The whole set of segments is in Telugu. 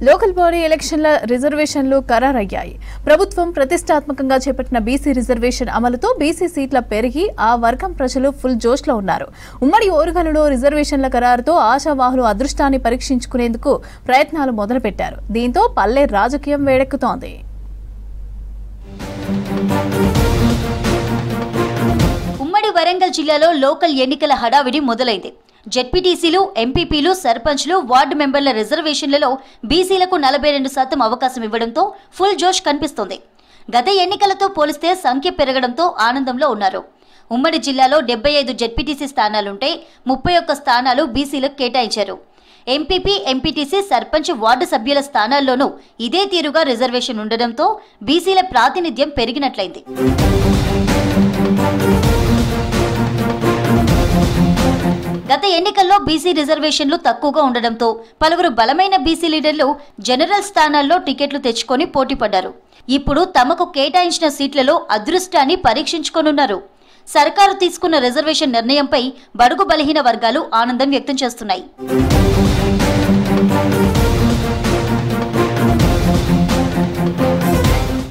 లోకల్ బాడీ ఎలక్షన్ల రిజర్వేషన్లు ఖరారయ్యాయి. ప్రభుత్వం ప్రతిష్టాత్మకంగా చేపట్టిన బీసీ రిజర్వేషన్ అమలుతో బీసీ సీట్ల పెరిగి ఆ వర్గం ప్రజలు ఫుల్ జోష్లో ఉన్నారు. ఉమ్మడి ఓరుగల్లులో రిజర్వేషన్ల ఖరారుతో ఆశావాహులు అదృష్టాన్ని పరీక్షించుకునేందుకు ప్రయత్నాలు మొదలుపెట్టారు. దీంతో పల్లె రాజకీయం వేడెక్కుతోంది. ఉమ్మడి వరంగల్ జిల్లాలో లోకల్ ఎన్నికల హడావిడి మొదలైంది. జెడ్పీటీసీలు, ఎంపీపీలు, సర్పంచ్లు, వార్డు మెంబర్ల రిజర్వేషన్లలో బీసీలకు 42% అవకాశం ఇవ్వడంతో ఫుల్ జోష్ కనిపిస్తోంది. గత ఎన్నికలతో పోలిస్తే సంఖ్య పెరగడంతో ఆనందంలో ఉన్నారు. ఉమ్మడి జిల్లాలో 75 జెడ్పీటీసీ స్థానాలుంటే 31 స్థానాలు బీసీలకు కేటాయించారు. ఎంపీపీ, ఎంపీటీసీ, సర్పంచ్, వార్డు సభ్యుల స్థానాల్లోనూ ఇదే తీరుగా రిజర్వేషన్ ఉండడంతో బీసీల ప్రాతినిధ్యం పెరిగినట్లయింది. గత ఎన్నికల్లో బీసీ రిజర్వేషన్లు తక్కువగా ఉండడంతో పలువురు బలమైన బీసీ లీడర్లు జనరల్ స్థానాల్లో టికెట్లు తెచ్చుకొని పోటీపడ్డారు. ఇప్పుడు తమకు కేటాయించిన సీట్లలో అదృష్టాన్ని పరీక్షించుకోనున్నారు. సర్కారు తీసుకున్న రిజర్వేషన్ నిర్ణయంపై బడుగు బలహీన వర్గాలు ఆనందం వ్యక్తం చేస్తున్నాయి.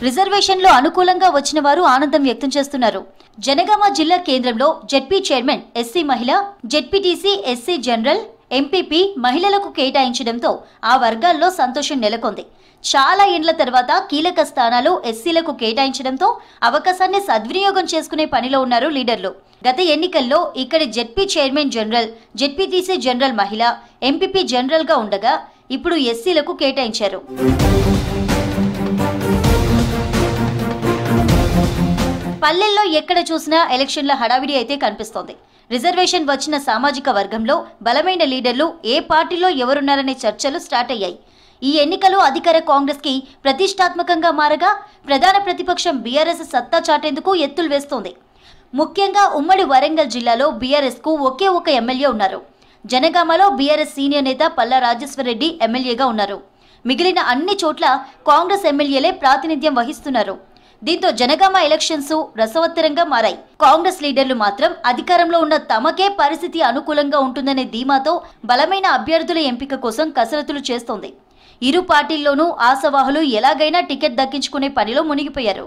రిజర్వేషన్లో అనుకూలంగా వచ్చిన వారు ఆనందం వ్యక్తం చేస్తున్నారు. జనగామ జిల్లా కేంద్రంలో జెడ్పీ చైర్మన్ ఎస్సీ మహిళ, జెడ్పీటీసీ ఎస్సీ జనరల్, ఎంపీపీ మహిళలకు కేటాయించడంతో ఆ వర్గాల్లో సంతోషం నెలకొంది. చాలా ఏండ్ల తర్వాత కీలక స్థానాలు ఎస్సీలకు కేటాయించడంతో అవకాశాన్ని సద్వినియోగం చేసుకునే పనిలో ఉన్నారు లీడర్లు. గత ఎన్నికల్లో ఇక్కడి ZP chairman general, ZPTC general మహిళ, ఎంపీపీ జనరల్ గా ఉండగా ఇప్పుడు ఎస్సీలకు కేటాయించారు. పల్లెల్లో ఎక్కడ చూసినా ఎలక్షన్ల హడావిడి అయితే కనిపిస్తోంది. రిజర్వేషన్ వచ్చిన సామాజిక వర్గంలో బలమైన లీడర్లు ఏ పార్టీలో ఎవరున్నారనే చర్చలు స్టార్ట్ అయ్యాయి. ఈ ఎన్నికలు అధికార కాంగ్రెస్ కి ప్రతిష్టాత్మకంగా మారగా ప్రధాన ప్రతిపక్షం బీఆర్ఎస్ సత్తా చాటేందుకు ఎత్తులు వేస్తోంది. ముఖ్యంగా ఉమ్మడి వరంగల్ జిల్లాలో బీఆర్ఎస్ కు ఒకే ఒక ఎమ్మెల్యే ఉన్నారు. జనగామలో బీఆర్ఎస్ సీనియర్ నేత పల్లా రాజేశ్వరరెడ్డి ఎమ్మెల్యేగా ఉన్నారు. మిగిలిన అన్ని చోట్ల కాంగ్రెస్ ఎమ్మెల్యేలే ప్రాతినిధ్యం వహిస్తున్నారు. దీంతో జనగామ ఎలక్షన్స్ రసవత్తరంగా మారాయి. కాంగ్రెస్ లీడర్లు మాత్రం అధికారంలో ఉన్న తమకే పరిస్థితి అనుకూలంగా ఉంటుందనే ధీమాతో బలమైన అభ్యర్థుల ఎంపిక కోసం కసరత్తులు చేస్తోంది. ఇరు పార్టీల్లోనూ ఆశావాహులు ఎలాగైనా టికెట్ దక్కించుకునే పనిలో మునిగిపోయారు.